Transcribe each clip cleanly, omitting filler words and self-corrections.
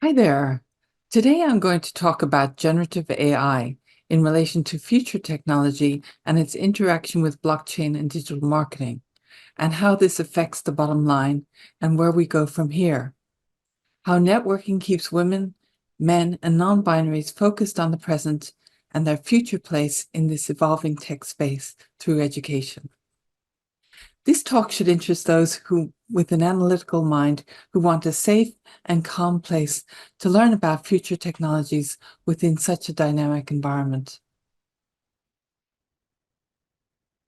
Hi there. Today I'm going to talk about generative AI in relation to future technology and its interaction with blockchain and digital marketing, and how this affects the bottom line and where we go from here. How networking keeps women, men, and non-binaries focused on the present and their future place in this evolving tech space through education. This talk should interest those with an analytical mind, who want a safe and calm place to learn about future technologies within such a dynamic environment.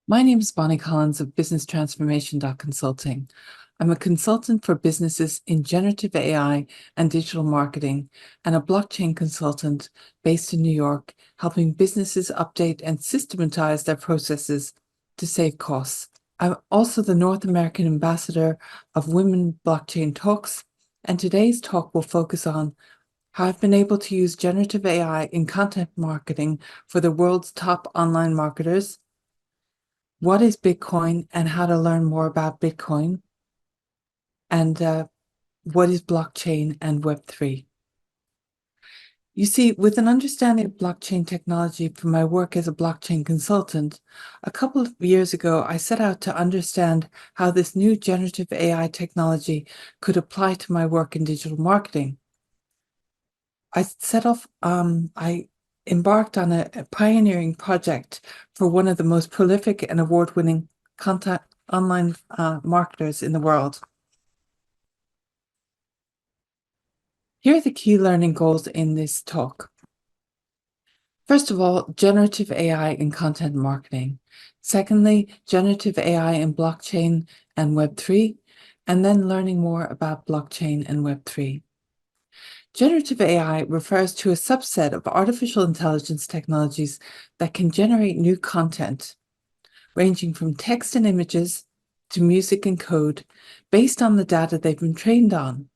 My name is Bonnie Collins of Business Transformation Consulting. I'm a consultant for businesses in generative AI and digital marketing, and a blockchain consultant based in New York, helping businesses update and systematize their processes to save costs. I'm also the North American ambassador of Women Blockchain Talks, and today's talk will focus on how I've been able to use generative AI in content marketing for the world's top online marketers, what is Bitcoin and how to learn more about Bitcoin, and what is blockchain and Web3. You see, with an understanding of blockchain technology from my work as a blockchain consultant, a couple of years ago, I set out to understand how this new generative AI technology could apply to my work in digital marketing. I embarked on a pioneering project for one of the most prolific and award-winning content online marketers in the world. Here are the key learning goals in this talk. First of all, generative AI in content marketing. Secondly, generative AI in blockchain and Web3, and then learning more about blockchain and Web3. Generative AI refers to a subset of artificial intelligence technologies that can generate new content, ranging from text and images to music and code, based on the data they've been trained on.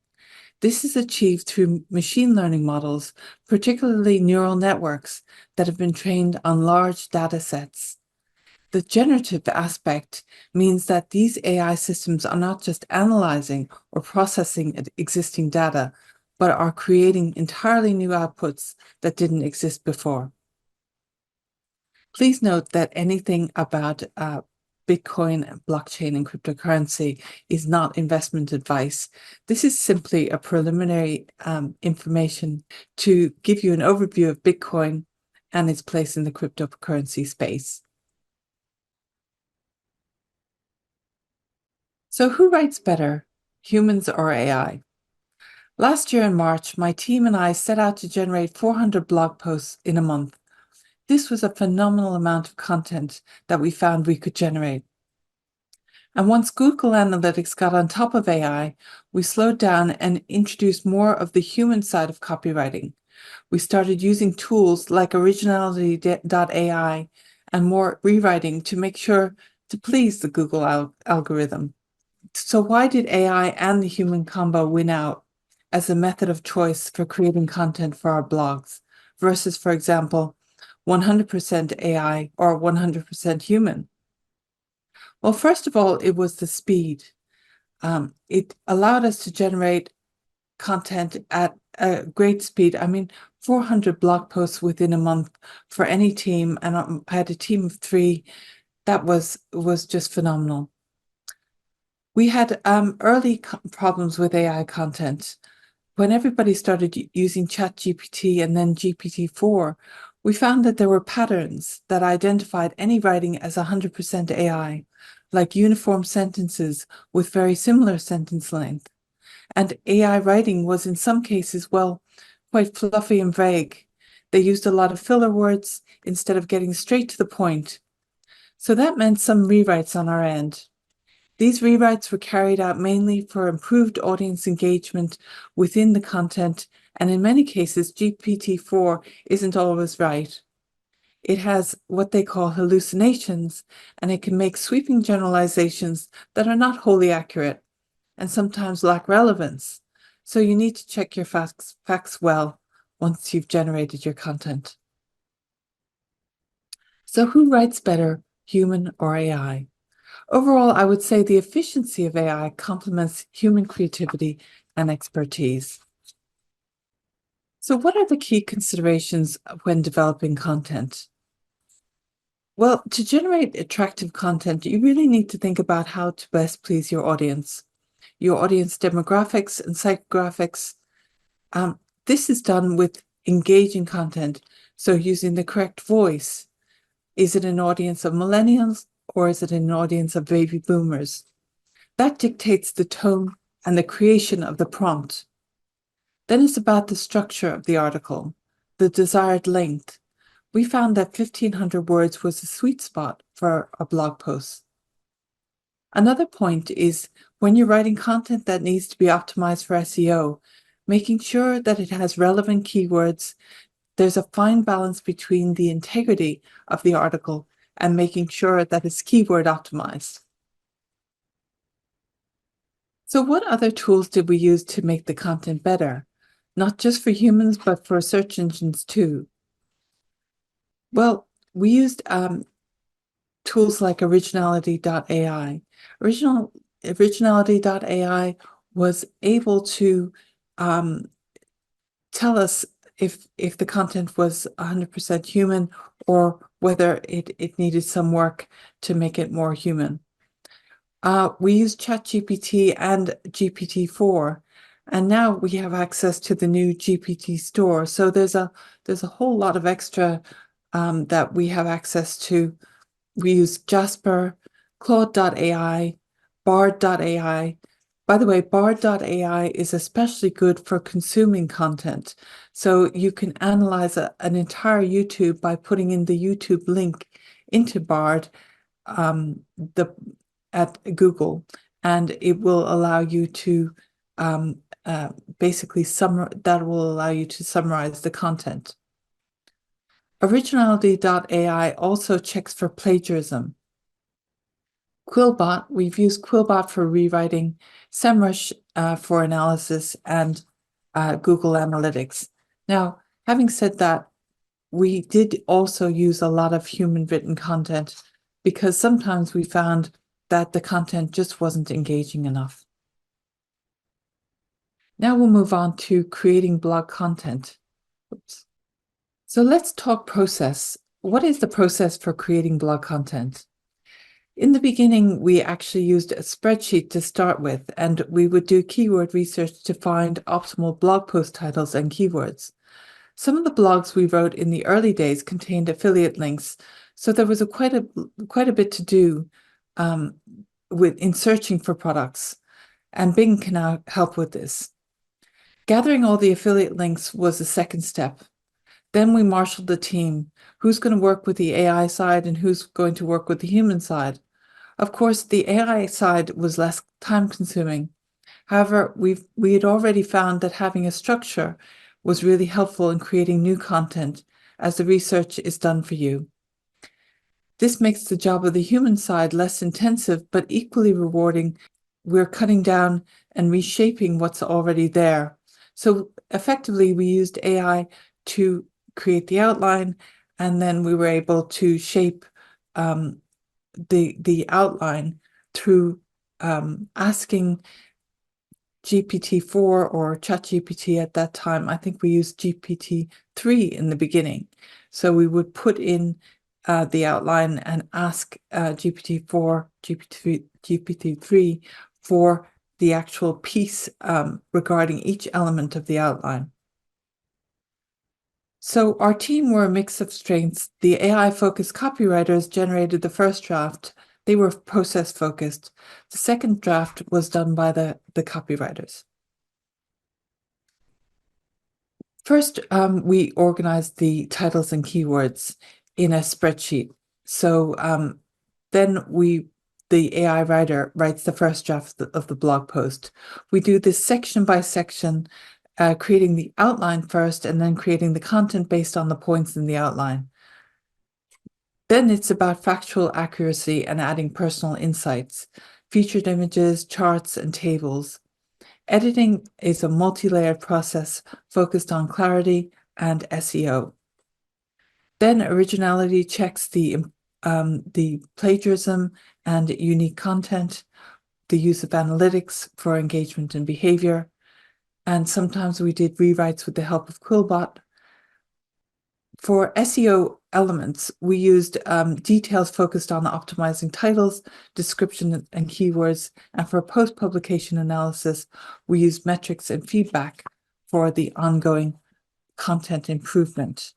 This is achieved through machine learning models, particularly neural networks that have been trained on large data sets. The generative aspect means that these AI systems are not just analyzing or processing existing data, but are creating entirely new outputs that didn't exist before. Please note that anything about Bitcoin, blockchain, and cryptocurrency is not investment advice. This is simply a preliminary information to give you an overview of Bitcoin and its place in the cryptocurrency space. So who writes better, humans or AI? Last year in March, my team and I set out to generate 400 blog posts in a month. This was a phenomenal amount of content that we found we could generate. And once Google Analytics got on top of AI, we slowed down and introduced more of the human side of copywriting. We started using tools like originality.ai and more rewriting to make sure to please the Google algorithm. So why did AI and the human combo win out as a method of choice for creating content for our blogs versus, for example, 100% AI or 100% human? Well, first of all, it was the speed. It allowed us to generate content at a great speed. I mean, 400 blog posts within a month for any team, and I had a team of 3. That was just phenomenal. We had early problems with AI content. When everybody started using ChatGPT and then GPT-4, we found that there were patterns that identified any writing as 100% AI, like uniform sentences with very similar sentence length. And AI writing was in some cases, well, quite fluffy and vague. They used a lot of filler words instead of getting straight to the point. So that meant some rewrites on our end. These rewrites were carried out mainly for improved audience engagement within the content, and in many cases, GPT-4 isn't always right. It has what they call hallucinations, and it can make sweeping generalizations that are not wholly accurate and sometimes lack relevance. So you need to check your facts well once you've generated your content. So who writes better, human or AI? Overall, I would say the efficiency of AI complements human creativity and expertise. So what are the key considerations when developing content? Well, to generate attractive content, you really need to think about how to best please your audience demographics and psychographics. Um, this is done with engaging content. So using the correct voice. Is it an audience of millennials or is it an audience of baby boomers? That dictates the tone and the creation of the prompt. Then it's about the structure of the article, the desired length. We found that 1,500 words was a sweet spot for a blog post. Another point is when you're writing content that needs to be optimized for SEO, making sure that it has relevant keywords. There's a fine balance between the integrity of the article and making sure that it's keyword optimized. So what other tools did we use to make the content better? Not just for humans, but for search engines too. Well, we used tools like originality.ai. Originality.ai was able to tell us if the content was 100% human or whether it needed some work to make it more human. We use ChatGPT and GPT-4, and now we have access to the new GPT store. So there's a whole lot of extra that we have access to. We use Jasper, Claude.ai, Bard.ai. By the way, Bard.ai is especially good for consuming content. So you can analyze an entire YouTube by putting in the YouTube link into Bard at Google, and it will allow you to basically that will allow you to summarize the content. Originality.ai also checks for plagiarism. Quillbot, we've used Quillbot for rewriting, SEMrush for analysis, and Google Analytics. Now, having said that, we did also use a lot of human written content because sometimes we found that the content just wasn't engaging enough. Now we'll move on to creating blog content. Oops. So let's talk process. What is the process for creating blog content? In the beginning, we actually used a spreadsheet to start with, and we would do keyword research to find optimal blog post titles and keywords. Some of the blogs we wrote in the early days contained affiliate links, so there was quite a bit to do in searching for products, and Bing can now help with this. Gathering all the affiliate links was the second step. Then we marshaled the team. Who's going to work with the AI side and who's going to work with the human side? Of course, the AI side was less time-consuming. However, we had already found that having a structure was really helpful in creating new content as the research is done for you. This makes the job of the human side less intensive, but equally rewarding. We're cutting down and reshaping what's already there. So effectively, we used AI to create the outline, and then we were able to shape the outline through asking GPT-4 or ChatGPT at that time. I think we used GPT-3 in the beginning. So we would put in the outline and ask GPT-4, GPT-3 for the actual piece regarding each element of the outline. So our team were a mix of strengths. The AI-focused copywriters generated the first draft. They were process-focused. The second draft was done by the copywriters. First, we organized the titles and keywords in a spreadsheet. So then the AI writer writes the first draft of the blog post. We do this section by section, creating the outline first and then creating the content based on the points in the outline. Then it's about factual accuracy and adding personal insights, featured images, charts, and tables. Editing is a multi-layered process focused on clarity and SEO. Then originality checks the plagiarism and unique content, the use of analytics for engagement and behavior. and sometimes we did rewrites with the help of Quillbot. For SEO elements, we used details focused on optimizing titles, description, and keywords. And for post-publication analysis, we used metrics and feedback for the ongoing content improvement.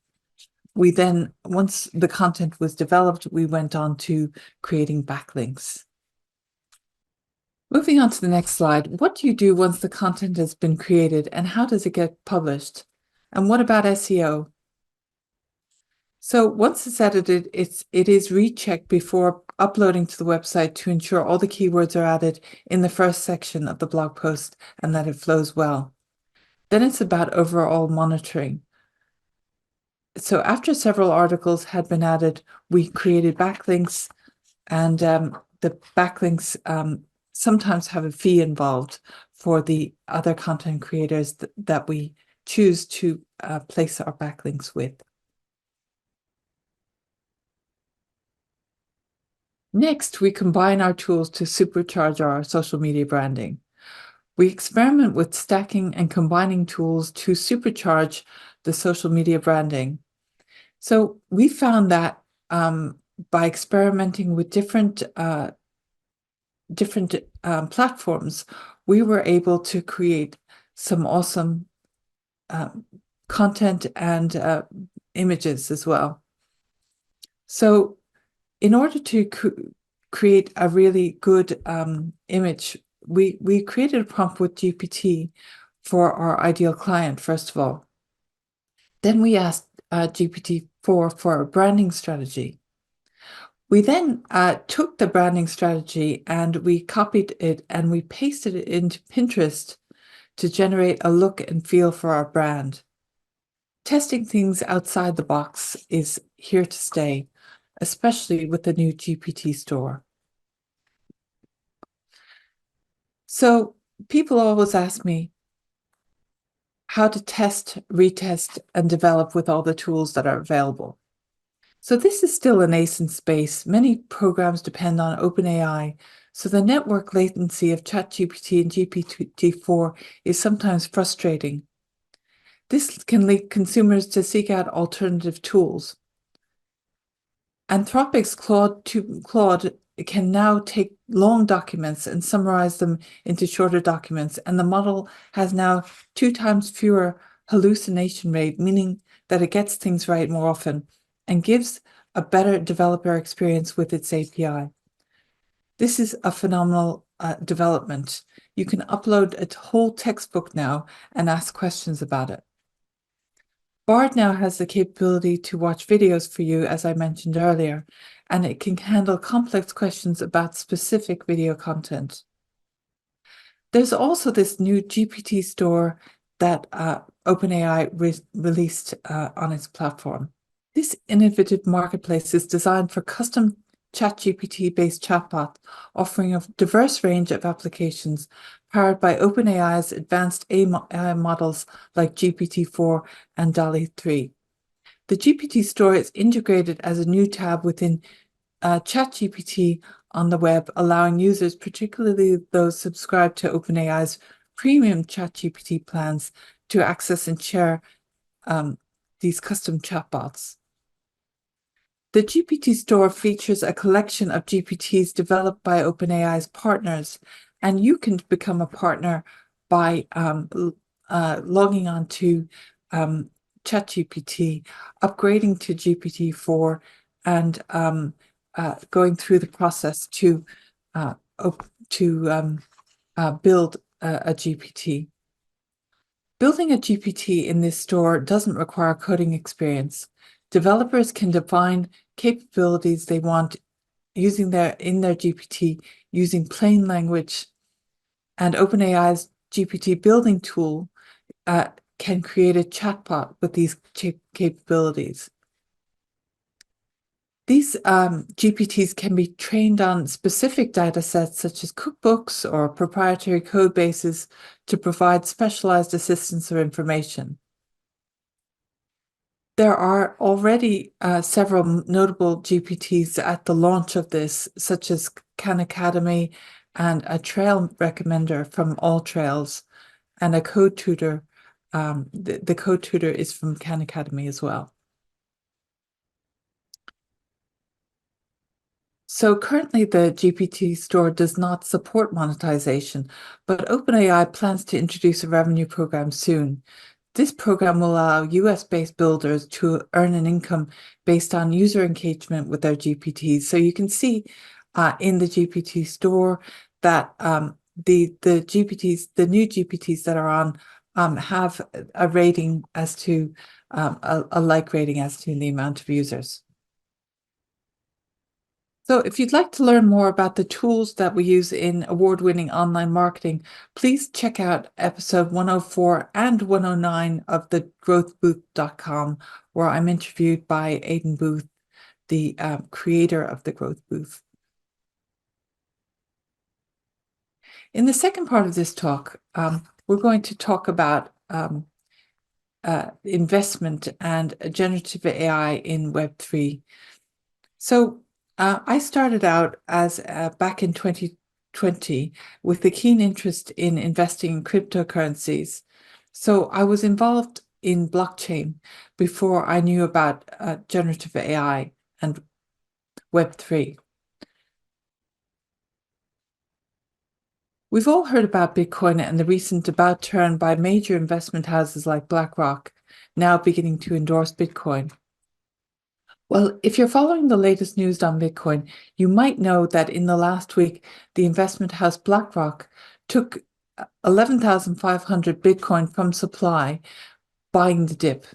We then, once the content was developed, we went on to creating backlinks. Moving on to the next slide, what do you do once the content has been created and how does it get published? And what about SEO? So once it's edited, it is rechecked before uploading to the website to ensure all the keywords are added in the first section of the blog post and that it flows well. Then it's about overall monitoring. So after several articles had been added, we created backlinks, and the backlinks sometimes have a fee involved for the other content creators that we choose to place our backlinks with. Next, we combine our tools to supercharge our social media branding. We experiment with stacking and combining tools to supercharge the social media branding. So we found that by experimenting with different platforms, we were able to create some awesome content and images as well. So in order to create a really good image, we created a prompt with GPT for our ideal client, first of all. Then we asked GPT-4 for a branding strategy. We then took the branding strategy and we copied it and we pasted it into Pinterest to generate a look and feel for our brand. Testing things outside the box is here to stay, especially with the new GPT store. So people always ask me how to test, retest, and develop with all the tools that are available. So this is still a nascent space. Many programs depend on OpenAI, so the network latency of ChatGPT and GPT-4 is sometimes frustrating. This can lead consumers to seek out alternative tools. Anthropic's Claude can now take long documents and summarize them into shorter documents, and the model has now 2 times fewer hallucination rate, meaning that it gets things right more often and gives a better developer experience with its API. This is a phenomenal development. You can upload a whole textbook now and ask questions about it. Bard now has the capability to watch videos for you, as I mentioned earlier, and it can handle complex questions about specific video content. There's also this new GPT store that OpenAI released on its platform. This innovative marketplace is designed for custom ChatGPT-based chatbots, offering a diverse range of applications powered by OpenAI's advanced AI models like GPT-4 and DALL-E 3. The GPT store is integrated as a new tab within ChatGPT on the web, allowing users, particularly those subscribed to OpenAI's premium ChatGPT plans, to access and share these custom chatbots. The GPT store features a collection of GPTs developed by OpenAI's partners, and you can become a partner by logging on to ChatGPT, upgrading to GPT-4, and going through the process to build a GPT. Building a GPT in this store doesn't require coding experience. Developers can define capabilities they want in their GPT using plain language, and OpenAI's GPT building tool can create a chatbot with these capabilities. These GPTs can be trained on specific data sets such as cookbooks or proprietary code bases to provide specialized assistance or information. There are already several notable GPTs at the launch of this, such as Khan Academy and a trail recommender from All Trails. and a code tutor. The code tutor is from Khan Academy as well. So currently the GPT store does not support monetization, but OpenAI plans to introduce a revenue program soon. This program will allow US-based builders to earn an income based on user engagement with their GPTs. So you can see in the GPT store that the GPTs, the new GPTs that are on, have a rating as to a like rating as to the amount of users. So if you'd like to learn more about the tools that we use in award-winning online marketing, please check out episode 104 and 109 of the growthbooth.com, where I'm interviewed by Aidan Booth, the creator of the Growth Booth. In the second part of this talk, we're going to talk about investment and generative AI in Web3. So I started out as back in 2020 with a keen interest in investing in cryptocurrencies. So I was involved in blockchain before I knew about generative AI and Web3. We've all heard about Bitcoin and the recent about turn by major investment houses like BlackRock, now beginning to endorse Bitcoin. Well, if you're following the latest news on Bitcoin, you might know that in the last week, the investment house BlackRock took 11,500 Bitcoin from supply, buying the dip.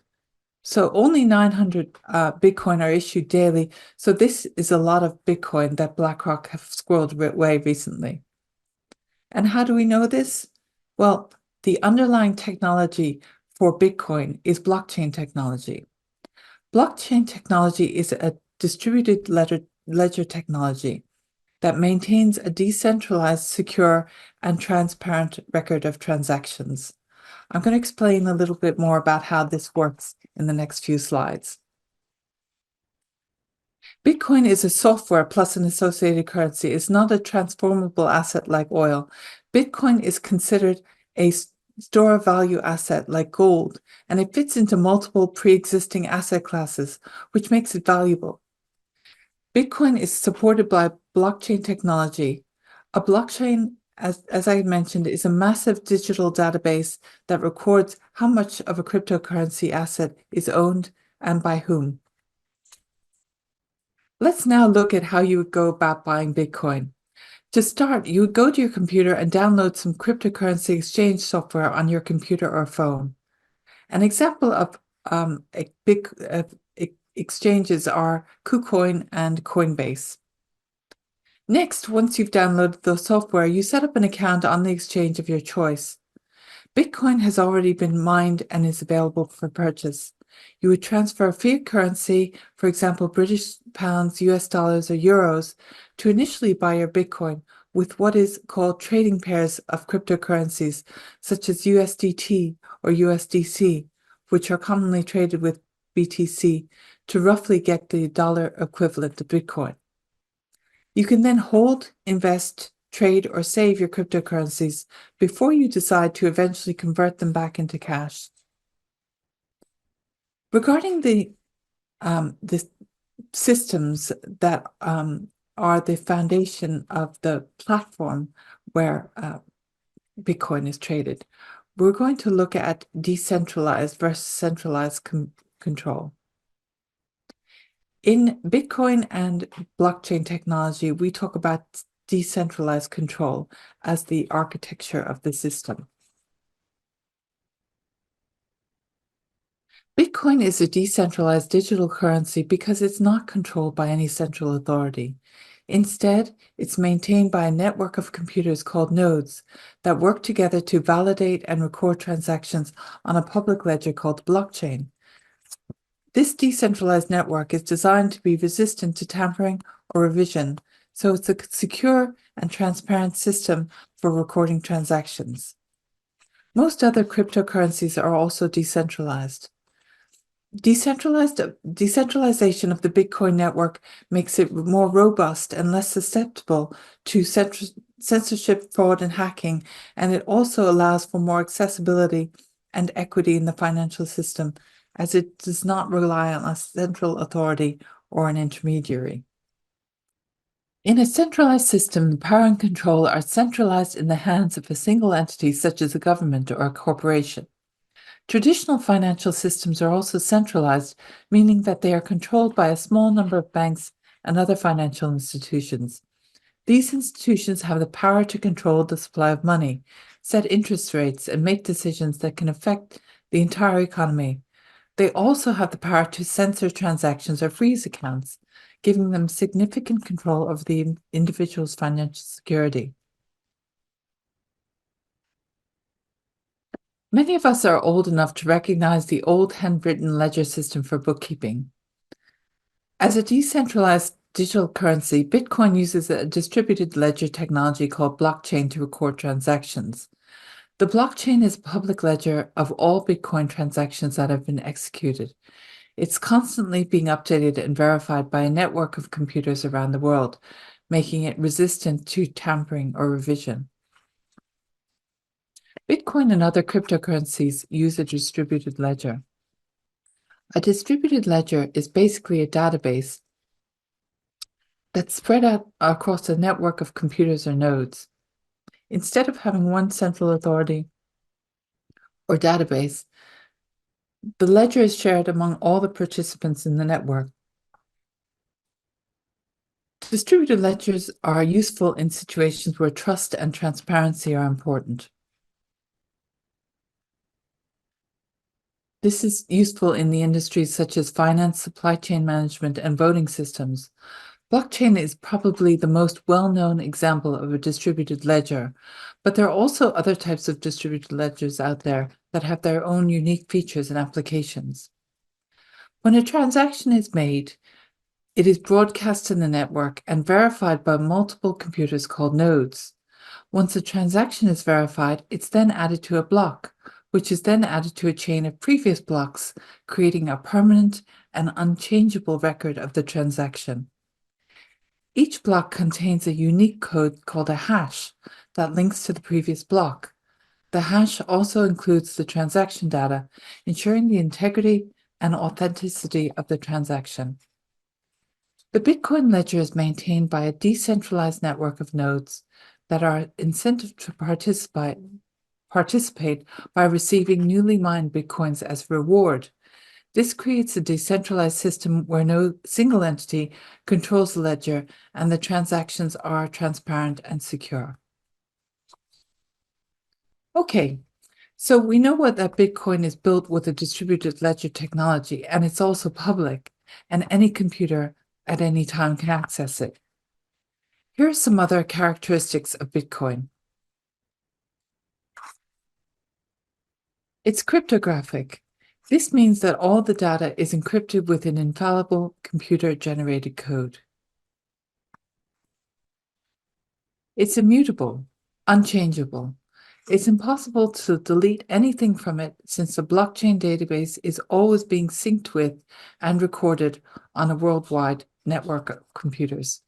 So only 900 Bitcoin are issued daily. So this is a lot of Bitcoin that BlackRock have squirreled away recently. And how do we know this? Well, the underlying technology for Bitcoin is blockchain technology. Blockchain technology is a distributed ledger technology that maintains a decentralized, secure, and transparent record of transactions. I'm going to explain a little bit more about how this works in the next few slides. Bitcoin is a software plus an associated currency. It's not a transformable asset like oil. Bitcoin is considered a store of value asset like gold, and it fits into multiple pre-existing asset classes, which makes it valuable. Bitcoin is supported by blockchain technology. A blockchain, as I mentioned, is a massive digital database that records how much of a cryptocurrency asset is owned and by whom. Let's now look at how you would go about buying Bitcoin. To start, you would go to your computer and download some cryptocurrency exchange software on your computer or phone. An example of big exchanges are KuCoin and Coinbase. Next, once you've downloaded the software, you set up an account on the exchange of your choice. Bitcoin has already been mined and is available for purchase. You would transfer fiat currency, for example, British pounds, US dollars, or euros, to initially buy your Bitcoin with what is called trading pairs of cryptocurrencies, such as USDT or USDC, which are commonly traded with BTC, to roughly get the dollar equivalent of Bitcoin. You can then hold, invest, trade, or save your cryptocurrencies before you decide to eventually convert them back into cash. Regarding the systems that are the foundation of the platform where Bitcoin is traded, we're going to look at decentralized versus centralized control. In Bitcoin and blockchain technology, we talk about decentralized control as the architecture of the system. Bitcoin is a decentralized digital currency because it's not controlled by any central authority. Instead, it's maintained by a network of computers called nodes that work together to validate and record transactions on a public ledger called blockchain. This decentralized network is designed to be resistant to tampering or revision, so it's a secure and transparent system for recording transactions. Most other cryptocurrencies are also decentralized. Decentralization of the Bitcoin network makes it more robust and less susceptible to censorship, fraud, and hacking, and it also allows for more accessibility and equity in the financial system, as it does not rely on a central authority or an intermediary. In a centralized system, the power and control are centralized in the hands of a single entity, such as a government or a corporation. Traditional financial systems are also centralized, meaning that they are controlled by a small number of banks and other financial institutions. These institutions have the power to control the supply of money, set interest rates, and make decisions that can affect the entire economy. They also have the power to censor transactions or freeze accounts, giving them significant control over the individual's financial security. Many of us are old enough to recognize the old handwritten ledger system for bookkeeping. As a decentralized digital currency, Bitcoin uses a distributed ledger technology called blockchain to record transactions. The blockchain is a public ledger of all Bitcoin transactions that have been executed. It's constantly being updated and verified by a network of computers around the world, making it resistant to tampering or revision. Bitcoin and other cryptocurrencies use a distributed ledger. A distributed ledger is basically a database that's spread out across a network of computers or nodes. Instead of having one central authority or database, the ledger is shared among all the participants in the network. Distributed ledgers are useful in situations where trust and transparency are important. This is useful in the industries such as finance, supply chain management, and voting systems. Blockchain is probably the most well-known example of a distributed ledger, but there are also other types of distributed ledgers out there that have their own unique features and applications. When a transaction is made, it is broadcast in the network and verified by multiple computers called nodes. Once a transaction is verified, it's then added to a block, which is then added to a chain of previous blocks, creating a permanent and unchangeable record of the transaction. Each block contains a unique code called a hash that links to the previous block. The hash also includes the transaction data, ensuring the integrity and authenticity of the transaction. The Bitcoin ledger is maintained by a decentralized network of nodes that are incentivized to participate by receiving newly mined Bitcoins as reward. This creates a decentralized system where no single entity controls the ledger and the transactions are transparent and secure. Okay, so we know that Bitcoin is built with a distributed ledger technology, and it's also public, and any computer at any time can access it. Here are some other characteristics of Bitcoin. It's cryptographic. This means that all the data is encrypted with an infallible computer-generated code. It's immutable, unchangeable. It's impossible to delete anything from it since the blockchain database is always being synced with and recorded on a worldwide network of computers.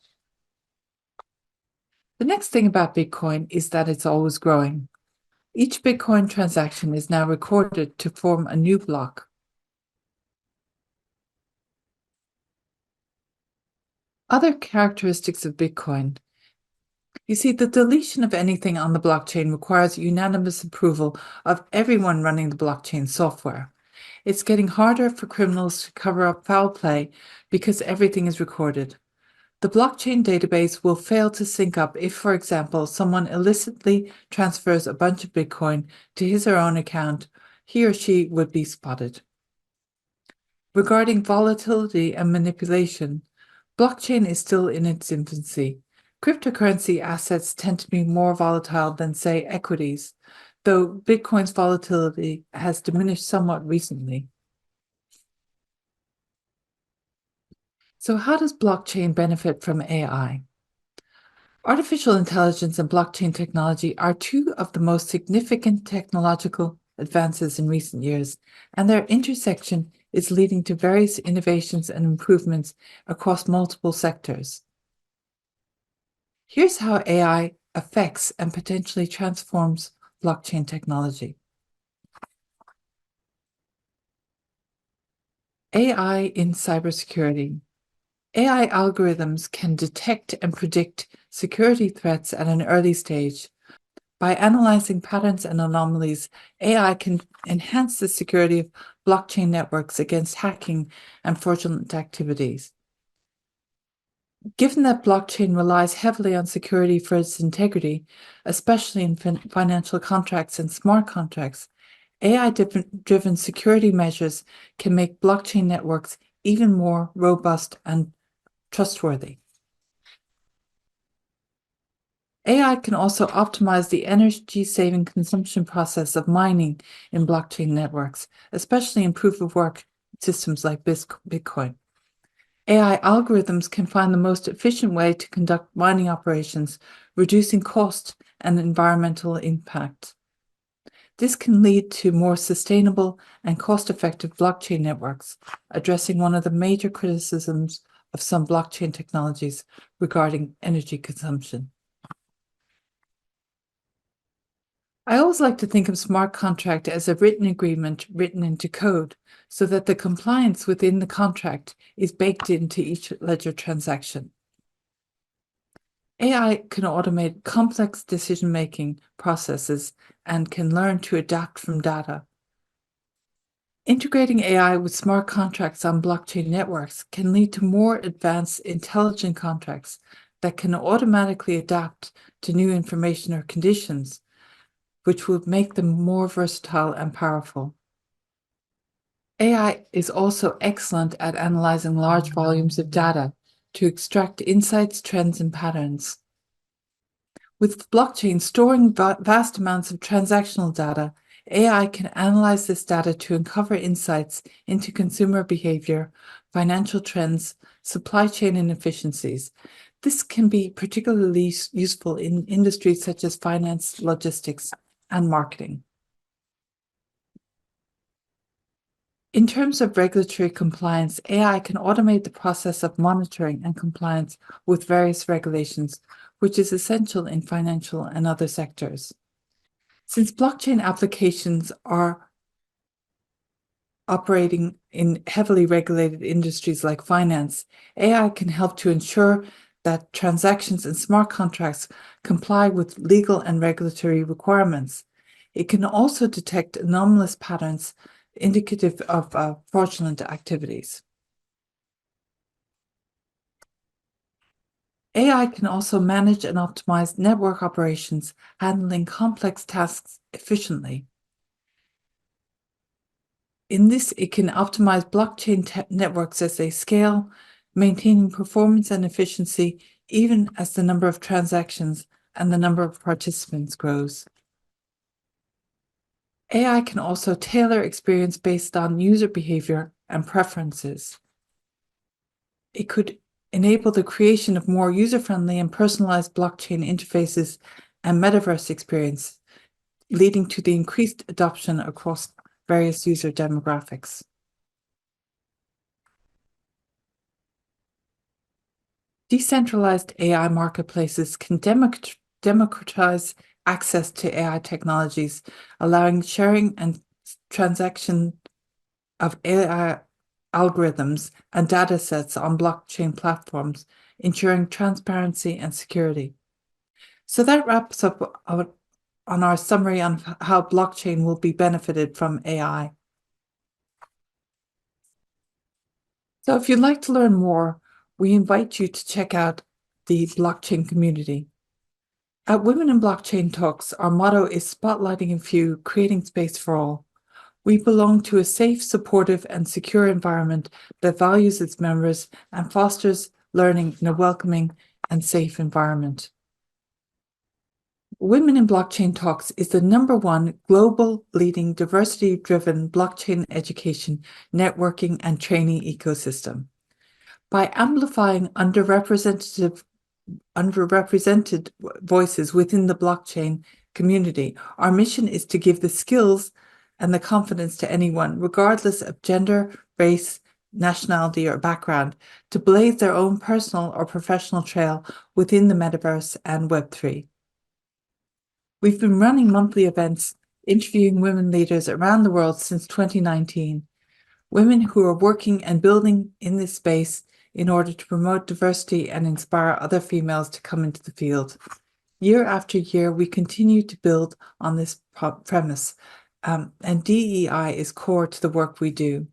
The next thing about Bitcoin is that it's always growing. Each Bitcoin transaction is now recorded to form a new block. Other characteristics of Bitcoin. You see, the deletion of anything on the blockchain requires unanimous approval of everyone running the blockchain software. It's getting harder for criminals to cover up foul play because everything is recorded. The blockchain database will fail to sync up if, for example, someone illicitly transfers a bunch of Bitcoin to his or her own account. He or she would be spotted. Regarding volatility and manipulation, blockchain is still in its infancy. Cryptocurrency assets tend to be more volatile than, say, equities, though Bitcoin's volatility has diminished somewhat recently. So how does blockchain benefit from AI? Artificial intelligence and blockchain technology are two of the most significant technological advances in recent years, and their intersection is leading to various innovations and improvements across multiple sectors. Here's how AI affects and potentially transforms blockchain technology. AI in cybersecurity. AI algorithms can detect and predict security threats at an early stage. By analyzing patterns and anomalies, AI can enhance the security of blockchain networks against hacking and fraudulent activities. Given that blockchain relies heavily on security for its integrity, especially in financial contracts and smart contracts, AI-driven security measures can make blockchain networks even more robust and trustworthy. AI can also optimize the energy-saving consumption process of mining in blockchain networks, especially in proof-of-work systems like Bitcoin. AI algorithms can find the most efficient way to conduct mining operations, reducing cost and environmental impact. This can lead to more sustainable and cost-effective blockchain networks, addressing one of the major criticisms of some blockchain technologies regarding energy consumption. I always like to think of smart contract as a written agreement written into code so that the compliance within the contract is baked into each ledger transaction. AI can automate complex decision-making processes and can learn to adapt from data. Integrating AI with smart contracts on blockchain networks can lead to more advanced intelligent contracts that can automatically adapt to new information or conditions, which would make them more versatile and powerful. AI is also excellent at analyzing large volumes of data to extract insights, trends, and patterns. With blockchain storing vast amounts of transactional data, AI can analyze this data to uncover insights into consumer behavior, financial trends, supply chain inefficiencies. This can be particularly useful in industries such as finance, logistics, and marketing. In terms of regulatory compliance, AI can automate the process of monitoring and compliance with various regulations, which is essential in financial and other sectors. Since blockchain applications are operating in heavily regulated industries like finance, AI can help to ensure that transactions and smart contracts comply with legal and regulatory requirements. It can also detect anomalous patterns indicative of fraudulent activities. AI can also manage and optimize network operations, handling complex tasks efficiently. In this, it can optimize blockchain networks as they scale, maintaining performance and efficiency even as the number of transactions and the number of participants grows. AI can also tailor experience based on user behavior and preferences. It could enable the creation of more user-friendly and personalized blockchain interfaces and metaverse experience, leading to the increased adoption across various user demographics. Decentralized AI marketplaces can democratize access to AI technologies, allowing sharing and transaction of AI algorithms and data sets on blockchain platforms, ensuring transparency and security. So that wraps up on our summary on how blockchain will be benefited from AI. So if you'd like to learn more, we invite you to check out the blockchain community. At Women in Blockchain Talks, our motto is spotlighting a few, creating space for all. We belong to a safe, supportive, and secure environment that values its members and fosters learning in a welcoming and safe environment. Women in Blockchain Talks is the #1 global leading diversity-driven blockchain education, networking, and training ecosystem. By amplifying underrepresented voices within the blockchain community, our mission is to give the skills and the confidence to anyone, regardless of gender, race, nationality, or background to blaze their own personal or professional trail within the metaverse and Web3. We've been running monthly events interviewing women leaders around the world since 2019, women who are working and building in this space in order to promote diversity and inspire other females to come into the field. Year after year, we continue to build on this premise, and DEI is core to the work we do.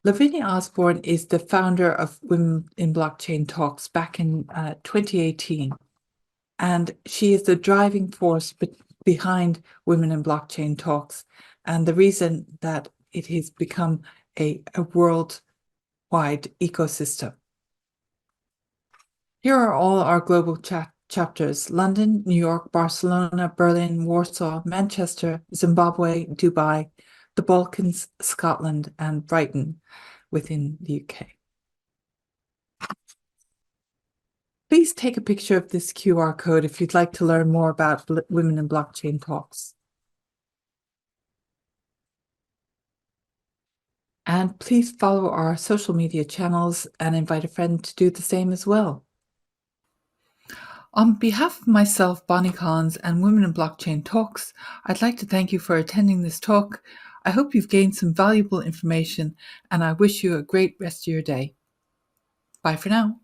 Lavinia Osborne is the founder of Women in Blockchain Talks back in 2018, and she is the driving force behind Women in Blockchain Talks, and the reason that it has become a worldwide ecosystem. Here are all our global chapters: London, New York, Barcelona, Berlin, Warsaw, Manchester, Zimbabwe, Dubai, the Balkans, Scotland, and Brighton within the UK. Please take a picture of this QR code if you'd like to learn more about Women in Blockchain Talks. And please follow our social media channels and invite a friend to do the same as well. On behalf of myself, Bonnie Collins, and Women in Blockchain Talks, I'd like to thank you for attending this talk. I hope you've gained some valuable information, and I wish you a great rest of your day. Bye for now.